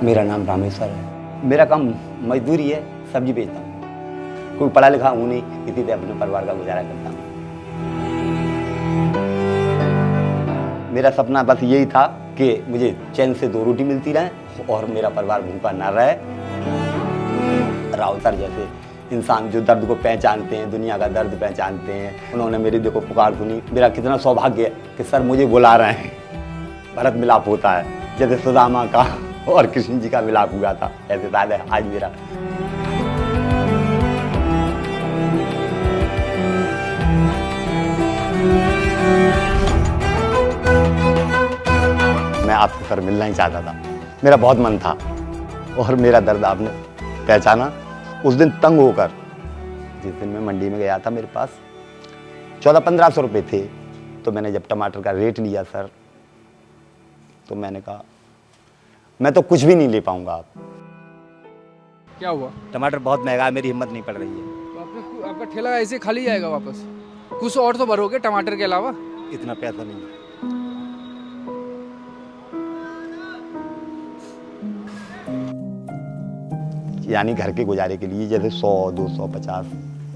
मेरा नाम रामेश्वर है। मेरा काम मजदूरी है, सब्जी बेचता हूँ। कोई पढ़ा लिखा हूँ नहीं, इसी से अपने परिवार का गुजारा करता हूँ। मेरा सपना बस यही था कि मुझे चैन से 2 रोटी मिलती रहे और मेरा परिवार भूखा ना रहे। राहुल सर जैसे इंसान जो दर्द को पहचानते हैं, दुनिया का दर्द पहचानते हैं, उन्होंने मेरी देखो पुकार सुनी। मेरा कितना सौभाग्य है कि सर मुझे बुला रहे हैं। भरत मिलाप होता है जैसे सुदामा का और कृष्ण जी का मिलाप हुआ था, ऐसे शायद है आज मेरा। मैं आपसे सर मिलना ही चाहता था, मेरा बहुत मन था और मेरा दर्द आपने पहचाना। उस दिन तंग होकर, जिस दिन मैं मंडी में गया था, मेरे पास 1400-1500 रुपये थे, तो मैंने जब टमाटर का रेट लिया सर, तो मैंने कहा मैं तो कुछ भी नहीं ले पाऊंगा। आप क्या हुआ? टमाटर बहुत महंगा है, मेरी हिम्मत नहीं पड़ रही है। तो आपका ठेला ऐसे खाली जाएगा वापस? कुछ और तो भरोगे टमाटर के अलावा? इतना पैसा नहीं है। यानी घर के गुजारे के लिए जैसे 100, 200, 50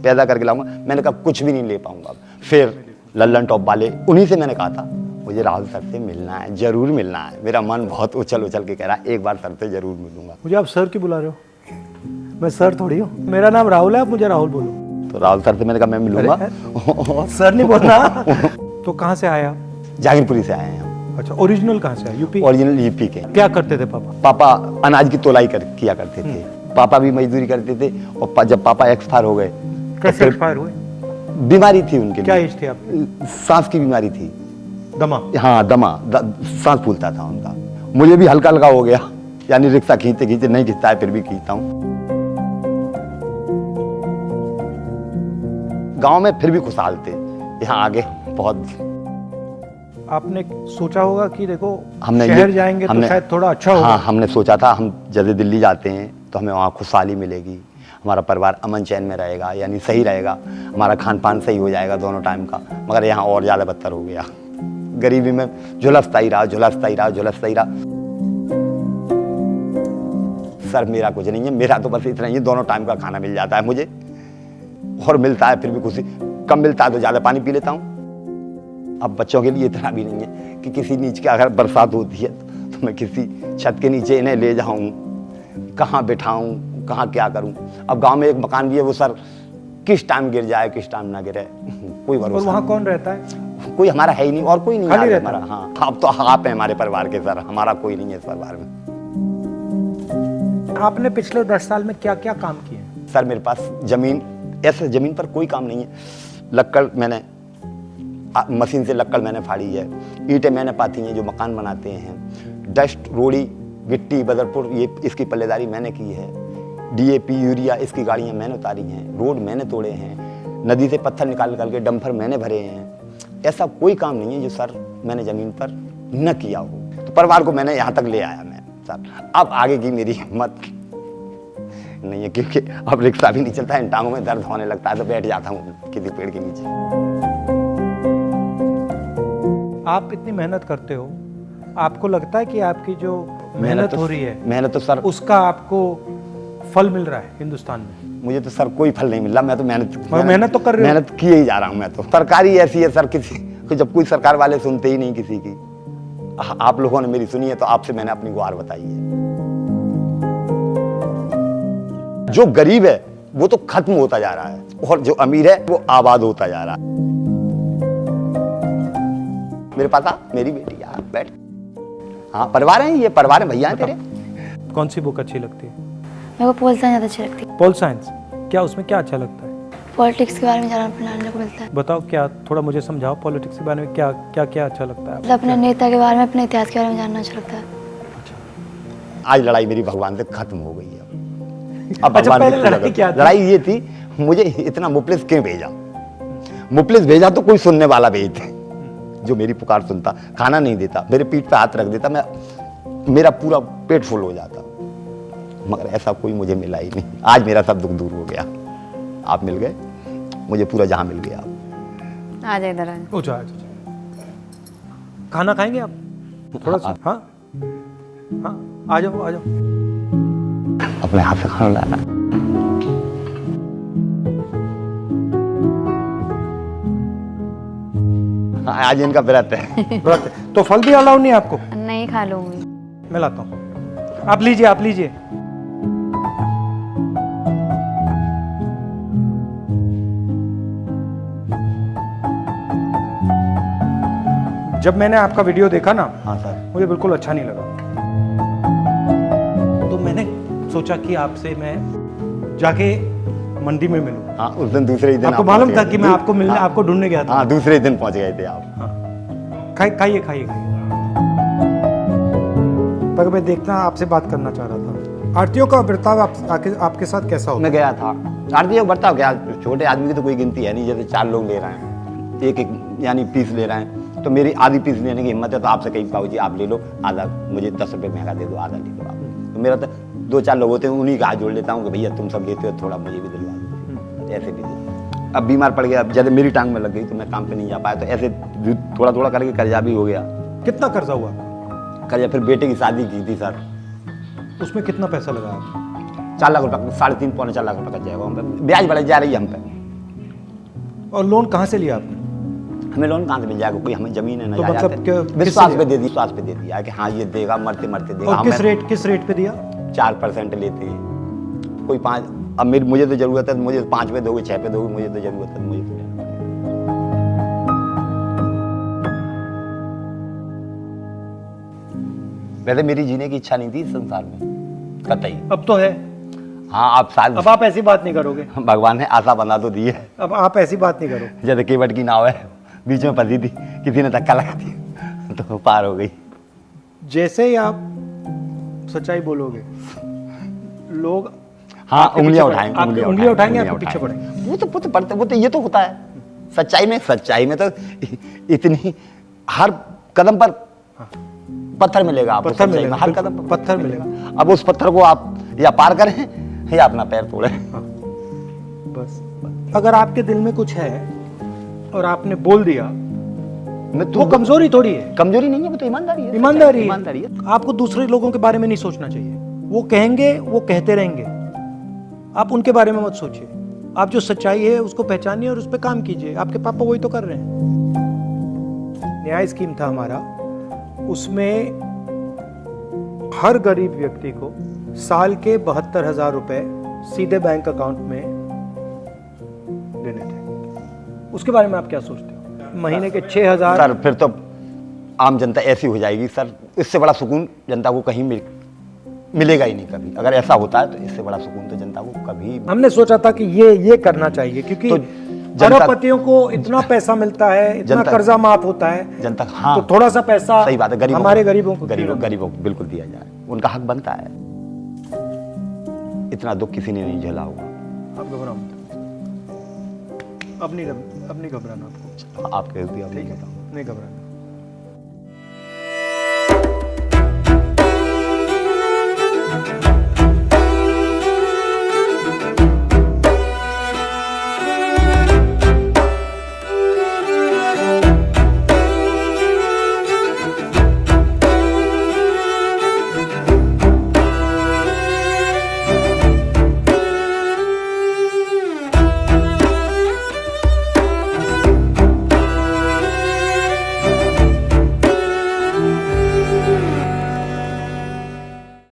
पैदा करके लाऊंगा। मैंने कहा कुछ भी नहीं ले पाऊंगा। फिर लल्लन टॉप वाले, उन्हीं से मैंने कहा था मुझे राहुल सर से मिलना है, जरूर मिलना है। मेरा मन बहुत उछल उछल के कह रहा है एक बार सर से जरूर मिलूंगा। मुझे आप सर क्यों बुला रहे हो? मैं सर थोड़ी हूँ, मेरा नाम राहुल है, आप मुझे राहुल बोलो। तो राहुल सर से मैंने कहा मैं मिलूंगा। सर नहीं बोलना। तो कहाँ से आया? जागीरपुरी से आए हैं हम। अच्छा, ओरिजिनल कहाँ से है? यूपी? ओरिजिनल यूपी के। क्या करते थे पापा? पापा अनाज की तोलाई किया करते थे। पापा भी मजदूरी करते थे और जब पापा एक्सपायर हो गए। कैसे एक्सपायर हुए? बीमारी थी उनके। क्या एज थी आपकी? सांस की बीमारी थी। दमा? हाँ दमा, सांस फूलता था उनका। मुझे भी हल्का हल्का हो गया, यानी रिक्शा खींचते खींचते, नहीं खींचता है फिर भी खींचता हूँ। गांव में फिर भी खुशहाल थे, यहाँ आगे बहुत। आपने सोचा होगा कि देखो हमने शहर जाएंगे तो शायद थोड़ा अच्छा होगा। हाँ, हमने सोचा था हम जैसे दिल्ली जाते हैं तो हमें वहाँ खुशहाली मिलेगी, हमारा परिवार अमन चैन में रहेगा, यानी सही रहेगा, हमारा खान पान सही हो जाएगा दोनों टाइम का। मगर यहाँ और ज़्यादा बदतर हो गया। गरीबी में झुलसता ही रहा। सर मेरा कुछ नहीं है, मेरा तो बस इतना ही है, दोनों टाइम का खाना मिल जाता है मुझे, और मिलता है फिर भी खुशी। कम मिलता है तो ज़्यादा पानी पी लेता हूँ। अब बच्चों के लिए इतना भी नहीं है कि किसी नीचे का अगर बरसात होती है तो मैं किसी छत के नीचे इन्हें ले जाऊँ, कहाँ बिठाऊँ, कहाँ क्या करूँ। अब गांव में एक मकान भी है, वो सर किस टाइम गिर जाए किस टाइम ना गिरे, कोई भरोसा। और वहाँ कौन रहता है? कोई हमारा है ही नहीं, और कोई नहीं खाली है रहता हमारा। हाँ, आप तो आप हैं हमारे परिवार के सर, हमारा कोई नहीं है इस परिवार में। आपने पिछले 10 साल में क्या क्या काम किए? सर मेरे पास जमीन, ऐसे जमीन पर कोई काम नहीं है। लक्कड़ मैंने मशीन से लक्कड़ मैंने फाड़ी है, ईंटें मैंने पाती हैं जो मकान बनाते हैं, डस्ट, रोड़ी, गिट्टी, बदरपुर, ये इसकी पल्लेदारी मैंने की है, DAP, यूरिया इसकी गाड़ियाँ मैंने उतारी हैं, रोड मैंने तोड़े हैं, नदी से पत्थर निकाल के डंपर मैंने भरे हैं। ऐसा कोई काम नहीं है जो सर मैंने ज़मीन पर न किया हो। तो परिवार को मैंने यहाँ तक ले आया मैं सर। अब आगे की मेरी हिम्मत नहीं है, क्योंकि अब रिक्शा भी नहीं चलता है, टांगों में दर्द होने लगता है तो बैठ जाता हूँ किसी पेड़ के नीचे। आप इतनी मेहनत करते हो, आपको लगता है कि आपकी जो मेहनत हो रही है, मेहनत तो सर, उसका आपको फल मिल रहा है हिंदुस्तान में? मुझे तो सर कोई फल नहीं मिल रहा। मैं तो मेहनत तो कर रहे हो। मेहनत किए ही जा रहा हूँ मैं तो। सरकारी ऐसी है सर, किसी जब कोई सरकार वाले सुनते ही नहीं किसी की। आप लोगों ने मेरी सुनी है तो आपसे मैंने अपनी गुहार बताई है। जो गरीब है वो तो खत्म होता जा रहा है और जो अमीर है वो आबाद होता जा रहा है। मेरे पास आ, मेरी बेटी यार बैठ। हाँ परिवार है, ये परिवार है, भैया है तेरे। कौन सी बुक अच्छी लगती है? मेरे को पोल साइंस ज़्यादा अच्छी लगती है। Pol science? क्या उसमें क्या अच्छा लगता है? पॉलिटिक्स के बारे में जानने को मिलता है। बताओ, क्या थोड़ा मुझे समझाओ, पॉलिटिक्स के बारे में क्या क्या क्या अच्छा लगता है? मतलब अपने नेता के बारे में, अपने इतिहास के बारे में जानना अच्छा लगता है। आज लड़ाई मेरी भगवान से खत्म हो गई है। अब अच्छा, पहले लड़ाई क्या थी? लड़ाई ये थी, मुझे इतना मुफलिस क्यों भेजा? मुफलिस भेजा तो कोई सुनने वाला भेजते जो मेरी पुकार सुनता, खाना नहीं देता, मेरे पीठ पे हाथ रख देता, मेरा पूरा पेट फुल हो जाता। मगर ऐसा कोई मुझे मिला ही नहीं। आज मेरा सब दुख दूर हो गया, आप मिल गए, मुझे पूरा जहां मिल गया। आ जाए इधर। खाना खाएंगे आप? थोड़ा सा। हाँ हाँ, आ जाओ आ जाओ। अपने हाथ से खाना लाना। हाँ, आज इनका व्रत है। व्रत है। तो फल भी अलाउ नहीं है आपको? नहीं खा लूंगी। मैं लाता हूँ, आप लीजिए, आप लीजिए। जब मैंने आपका वीडियो देखा ना, हाँ सर। मुझे बिल्कुल अच्छा नहीं लगा, तो मैंने सोचा कि आपसे मैं जाके मंडी में मिलूं। हाँ, उस दिन दूसरे ही दिन आपको आप मालूम पहुंच था गए कि थे। मैं आपको मिलने, हाँ, आपको ढूंढने गया था। हाँ, दूसरे दिन पहुंच गए थे आप। खाइए खाइए खाइए। पर मैं देखना, आपसे बात करना चाह रहा था, आरतियों का बर्ताव आपके साथ कैसा होता मैं गया था, आरती का बर्ताव क्या, छोटे आदमी की तो कोई गिनती है नहीं। जैसे 4 लोग ले रहे हैं, एक एक यानी पीस ले रहे हैं, तो मेरी आधी पीस लेने की हिम्मत है, तो आपसे कहीं पाओ जी आप ले लो आधा, मुझे 10 रुपये महंगा दे दो, आधा ले लो आप। तो मेरा तो 2-4 लोग होते हैं, उन्हीं का हाथ जोड़ लेता हूँ कि भैया तुम सब लेते हो, थोड़ा मुझे भी दिलवा दो, ऐसे भी दे। अब बीमार पड़ गया, अब जैसे मेरी टांग में लग गई तो मैं काम पे नहीं जा पाया, तो ऐसे थोड़ा थोड़ा करके कर्जा भी हो गया। कितना कर्जा हुआ? कर्जा, फिर बेटे की शादी की थी सर, उसमें कितना पैसा लगा आपको? 4 लाख रुपये, 3.5-4 लाख रुपये का जाएगा हम पे, ब्याज बढ़ जा रही है हम पे। और लोन कहाँ से लिया आपने? हमें लोन कहाँ से मिल जाएगा, कोई हमें जमीन है ना, तो मतलब विश्वास पे दे दी, विश्वास पे दे दिया कि हाँ ये देगा, मरते मरते देगा। और किस रेट पे दिया? 4% लेते हैं, कोई 5। अब मुझे तो जरूरत है, मुझे 5 पे दोगे, 6 पे दोगे, मुझे तो जरूरत है, मुझे तो लेना पड़ेगा। वैसे मेरी जीने की इच्छा नहीं थी इस संसार में कतई। अब तो है। हाँ, आप शायद, अब आप ऐसी बात नहीं करोगे। भगवान ने आशा बना तो दी है। अब आप ऐसी बात नहीं करो। जैसे केवट की नाव है, बीच में फंसी थी, किसी ने धक्का लगा दिया तो पार हो गई। जैसे ही आप सच्चाई बोलोगे, लोग हाँ, आपके उंगलियां पीछे उठाएंगे, आपकी उंगलियां उठाएंगे, आपके पीछे पड़ेंगे। वो तो पड़ते, वो तो ये तो होता है सच्चाई में तो इतनी हर कदम पर पत्थर मिलेगा आपको, पत्थर सच्चाई में मिलेगा, हर बिल्कुल, कदम पर पत्थर मिलेगा। अब उस पत्थर को आप या पार करें या अपना पैर तोड़े। बस अगर आपके दिल में कुछ है और आपने बोल दिया, वो कमजोरी थोड़ी है। कमजोरी नहीं है, वो तो ईमानदारी है। ईमानदारी है। आपको दूसरे लोगों के बारे में नहीं सोचना चाहिए, वो कहेंगे, वो कहते रहेंगे, आप उनके बारे में मत सोचिए। आप जो सच्चाई है उसको पहचानिए और उस पर काम कीजिए। आपके पापा वही तो कर रहे हैं। न्याय स्कीम था हमारा, उसमें हर गरीब व्यक्ति को साल के 72,000 रुपए सीधे बैंक अकाउंट में देने थे। उसके बारे में आप क्या सोचते हो? महीने के 6,000। सर फिर तो आम जनता ऐसी हो जाएगी सर, इससे बड़ा सुकून जनता को कहीं मिलेगा ही नहीं कभी। अगर ऐसा होता है तो इससे बड़ा सुकून तो जनता को कभी। हमने सोचा था कि ये करना चाहिए, क्योंकि तो अरबपतियों को इतना पैसा मिलता है, इतना कर्जा माफ होता है जनता। हाँ, तो थोड़ा सा पैसा सही बात है, हमारे गरीबों को बिल्कुल दिया जाए, उनका हक बनता है। इतना दुख किसी ने नहीं झेला होगा। आप घबराओ मत, अब नहीं घबराना आपको। आपके नहीं घबराना।